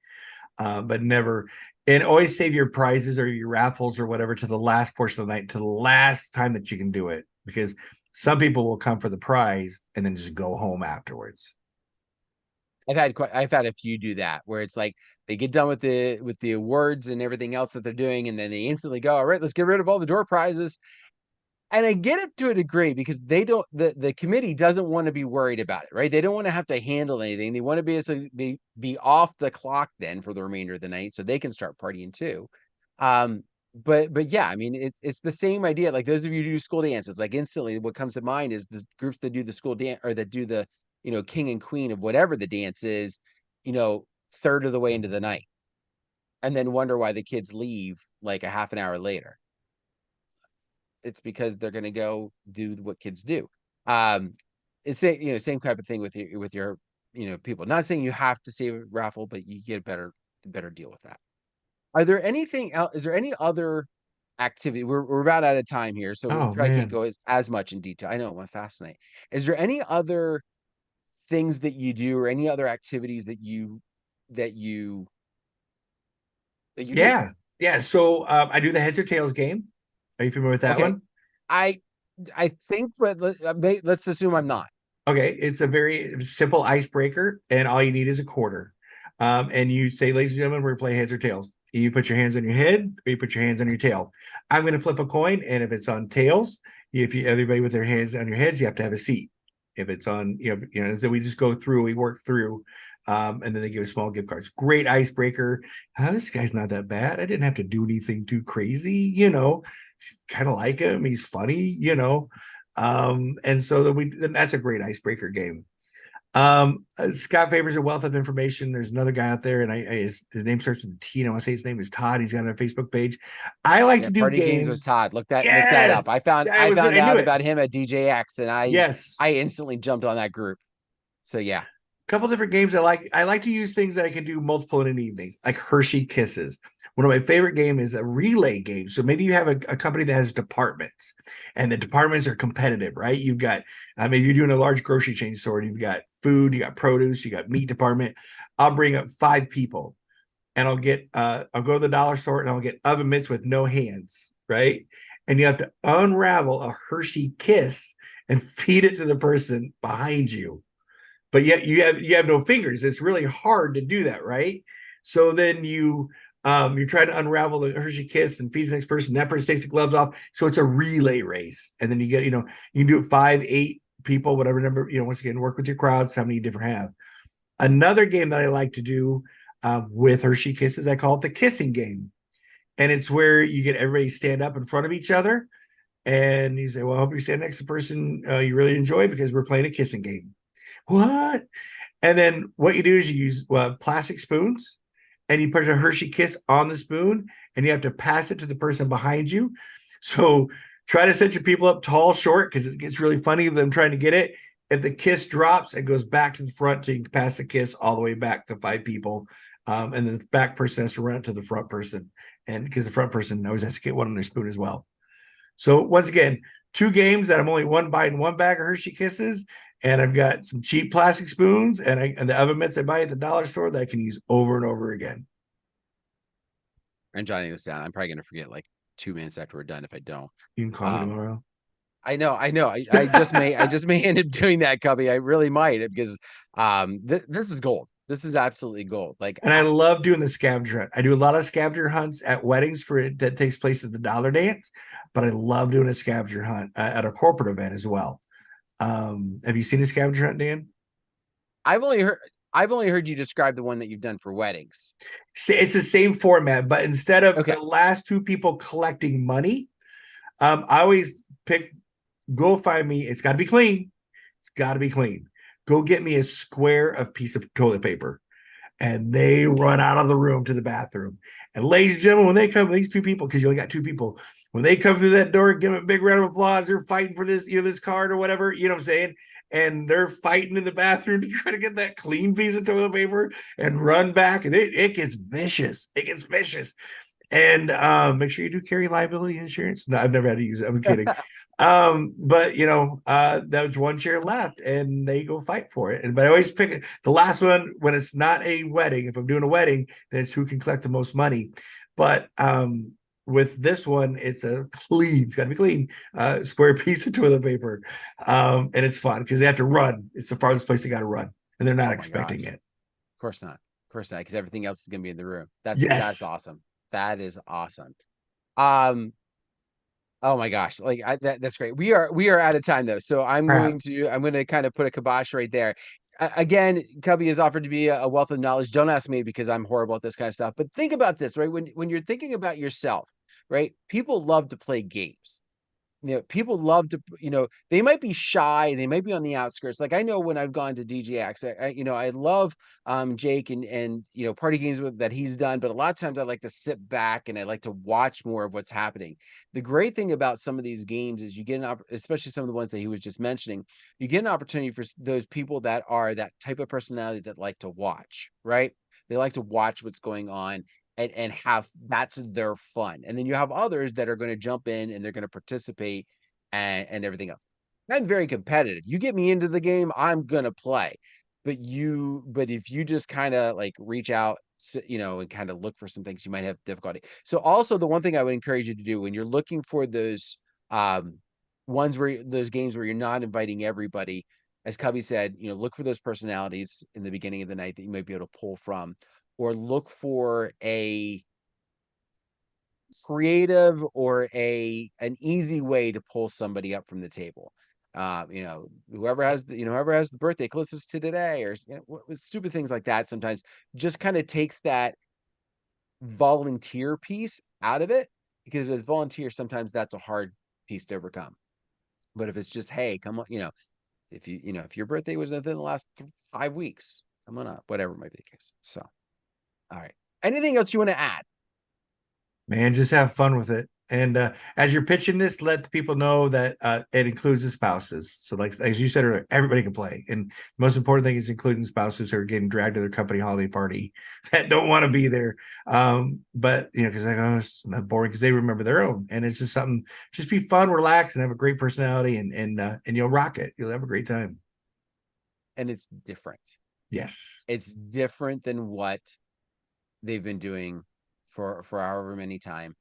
But never, and always save your prizes or your raffles or whatever to the last portion of the night, to the last time that you can do it, because some people will come for the prize and then just go home afterwards. I've had a few do that where it's like they get done with the awards and everything else that they're doing, and then they instantly go, all right, let's get rid of all the door prizes. And I get it to a degree because they don't the committee doesn't want to be worried about it, right? They don't want to have to handle anything. They want to be off the clock then for the remainder of the night so they can start partying too. But yeah, I mean it's the same idea. Like those of you who do school dances, like instantly what comes to mind is the groups that do the school dance or that do the king and queen of whatever the dance is, third of the way into the night, and then wonder why the kids leave like a half an hour later. It's because they're going to go do what kids do. It's same type of thing with your people. Not saying you have to save a raffle, but you get a better deal with that. Are there anything else? Is there any other activity? We're about out of time here, so we Oh probably can't man. go as much in detail. I know it went fast tonight. Is there any other things that you do or any other activities that you that you do? Yeah. Yeah. So I do the heads or tails game. Are you familiar with that Okay, one? I I think, but let's assume I'm not. Okay, it's a very simple icebreaker, and all you need is a quarter. And you say, ladies and gentlemen, we're gonna play heads or tails. You put your hands on your head, or you put your hands on your tail. I'm gonna flip a coin, and if it's on tails, if you everybody with their hands on your heads, you have to have a seat. If it's on, so we just go through, we work through, and then they give us small gift cards. Great icebreaker. This guy's not that bad. I didn't have to do anything too crazy, kind of like him. He's funny. And so that's a great icebreaker game. Scott favors a wealth of information. There's another guy out there, and his name starts with a T, and I want to say his name is Todd. He's got a Facebook page. I like Yeah, to do Party Games with games. Todd. Look that up. I Yes, found I found I knew out it. about him at DJX, and Yes, I instantly jumped on that group. So yeah, couple different games I like. I like to use things that I can do multiple in an evening, like Hershey Kisses. One of my favorite game is a relay game. So maybe you have a company that has departments, and the departments are competitive, right? You've got, maybe you're doing a large grocery chain store, and you've got food, you got produce, you got meat department. I'll bring up 5 people, and I'll go to the dollar store, and I'll get oven mitts with no hands, right? And you have to unravel a Hershey Kiss and feed it to the person behind you, but yet you have no fingers. It's really hard to do that, right? So then you're trying to unravel the Hershey Kiss and feed the next person. That person takes the gloves off. So it's a relay race, and then you get you can do it 5, 8 people, whatever number. Once again, work with your crowds. How many different have. Another game that I like to do with Hershey Kisses, I call it the kissing game. and it's where you get everybody stand up in front of each other, and you say, "Well, I hope you stand next to the person you really enjoy because we're playing a kissing game." What? And then what you do is you use plastic spoons, and you put a Hershey Kiss on the spoon, and you have to pass it to the person behind you. So try to set your people up tall, short, because it gets really funny them trying to get it. If the kiss drops, it goes back to the front, so you can pass the kiss all the way back to 5 people. And the back person has to run it to the front person, and because the front person always has to get one on their spoon as well. So once again, 2 games that I'm only one biting one bag of Hershey Kisses, and I've got some cheap plastic spoons and the oven mitts I buy at the dollar store that I can use over and over again. I'm jotting this down. I'm probably gonna forget like 2 minutes after we're done if I don't. You can call me Um, tomorrow. I know, I know. I just may end up doing that, Cubbie. I really might because this is gold. This is absolutely gold. Like And I love doing the scavenger hunt. I do a lot of scavenger hunts at weddings for it that takes place at the dollar dance, but I love doing a scavenger hunt at a corporate event as well. Have you seen a scavenger hunt, Dan? I've only heard I've only heard you describe the one that you've done for weddings. It's the same format, but instead of Okay. the last 2 people collecting money, I always pick, go find me. It's got to be clean. It's got to be clean. Go get me a square of piece of toilet paper, and they run out of the room to the bathroom. And ladies and gentlemen, when they come, these 2 people, because you only got 2 people, when they come through that door, give them a big round of applause. They're fighting for this, this card or whatever, you know what I'm saying? And they're fighting in the bathroom to try to get that clean piece of toilet paper and run back. And it gets vicious. It gets vicious. And make sure you do carry liability insurance. No, I've never had to use it. I'm kidding. But that was one chair left, and they go fight for it. But I always pick the last one when it's not a wedding. If I'm doing a wedding, then it's who can collect the most money. But with this one, it's it's got to be clean, square piece of toilet paper, and it's fun because they have to run. It's the farthest place they got to run, and they're not expecting it. Of course not. Of course not, because everything else is gonna be in the room. That's Yes. awesome. That is awesome. Um, oh my gosh, like that's great. We are out of time though, so Crap. I'm going to kind of put a kibosh right there. Again, Cubbie has offered to be a wealth of knowledge. Don't ask me because I'm horrible at this kind of stuff. But think about this, right? When you're thinking about yourself, right? People love to play games. People love to, they might be shy, they might be on the outskirts. Like I know when I've gone to DJX, I love Jake and party games that he's done, but a lot of times I like to sit back and I like to watch more of what's happening. The great thing about some of these games is you get especially some of the ones that he was just mentioning, you get an opportunity for those people that are that type of personality that like to watch, right? They like to watch what's going on and have that's their fun. And then you have others that are going to jump in and they're going to participate and everything else. I'm very competitive. You get me into the game, I'm going to play. But if you just kind of like reach out, and kind of look for some things, you might have difficulty. So also the one thing I would encourage you to do when you're looking for those those games where you're not inviting everybody, as Cubbie said, look for those personalities in the beginning of the night that you might be able to pull from, or look for a creative or an easy way to pull somebody up from the table. Whoever has the birthday closest to today, or stupid things like that. Sometimes just kind of takes that volunteer piece out of it, because with volunteer, sometimes that's a hard piece to overcome. But if it's just, hey, come on, if your birthday was within the last 5 weeks, come on up, whatever might be the case. So, all right. Anything else you want to add? Man, just have fun with it. And as you're pitching this, let the people know that it includes the spouses. So, like as you said earlier, everybody can play. And the most important thing is including spouses who are getting dragged to their company holiday party that don't want to be there. But because it's not boring because they remember their own, and it's just something. Just be fun, relax, and have a great personality, and you'll rock it. You'll have a great time. And it's different. Yes. It's different than what they've been doing for however many time,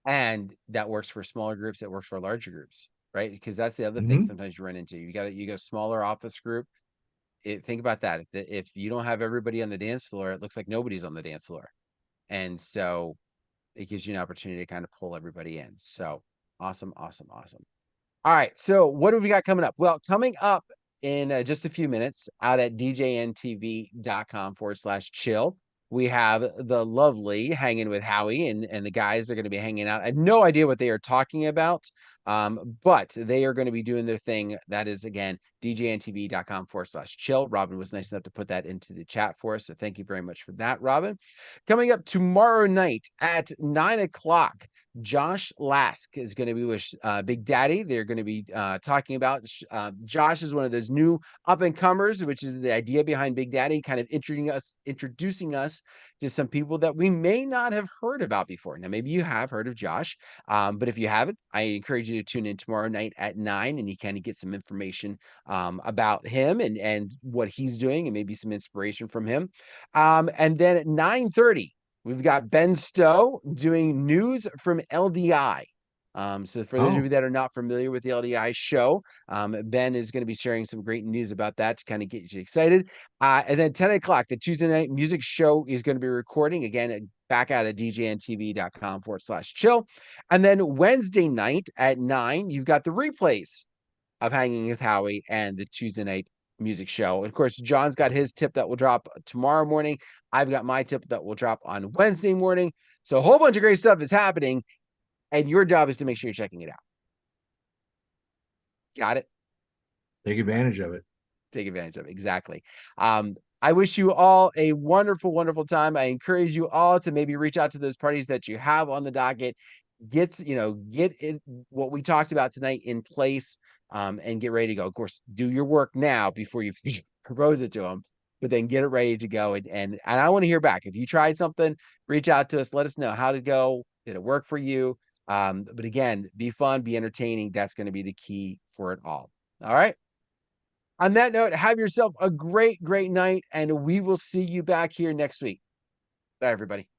and that works for smaller groups, it works for larger groups, right? Because that's the other thing sometimes you run into. You got a smaller office group. Think about that. If you don't have everybody on the dance floor, it looks like nobody's on the dance floor, and so it gives you an opportunity to kind of pull everybody in. So awesome. All right, so what have we got coming up? Well, coming up in just a few minutes out at djntv.com/chill. We have the lovely hanging with Howie and the guys are going to be hanging out. I have no idea what they are talking about, but they are going to be doing their thing. That is, again, DJNTV.com/chill. Robin was nice enough to put that into the chat for us. So thank you very much for that, Robin. Coming up tomorrow night at 9 o'clock, Josh Lask is going to be with Big Daddy. They're going to be talking about Josh is one of those new up and comers, which is the idea behind Big Daddy, kind of introducing us to some people that we may not have heard about before. Now, maybe you have heard of Josh, but if you haven't, I encourage you to tune in tomorrow night at 9, and you kind of get some information about him and what he's doing, and maybe some inspiration from him. And then at 9:30. We've got Ben Stowe doing news from LDI. So for those of you that are not familiar with the LDI show, Ben is going to be sharing some great news about that to kind of get you excited. And then 10 o'clock, the Tuesday night music show is going to be recording again back out at DJNTV.com/chill. And then Wednesday night at 9, you've got the replays of Hanging with Howie and the Tuesday night music show. And of course, John's got his tip that will drop tomorrow morning. I've got my tip that will drop on Wednesday morning. So a whole bunch of great stuff is happening, and your job is to make sure you're checking it out. Got it? Take advantage of it. Take advantage of it. Exactly. I wish you all a wonderful, wonderful time. I encourage you all to maybe reach out to those parties that you have on the docket. Get what we talked about tonight in place, and get ready to go. Of course, do your work now before you propose it to them, but then get it ready to go. And I want to hear back. If you tried something, reach out to us. Let us know how to go. Did it work for you? But again, be fun, be entertaining. That's going to be the key for it all. All right. On that note, have yourself a great, great night, and we will see you back here next week. Bye, everybody.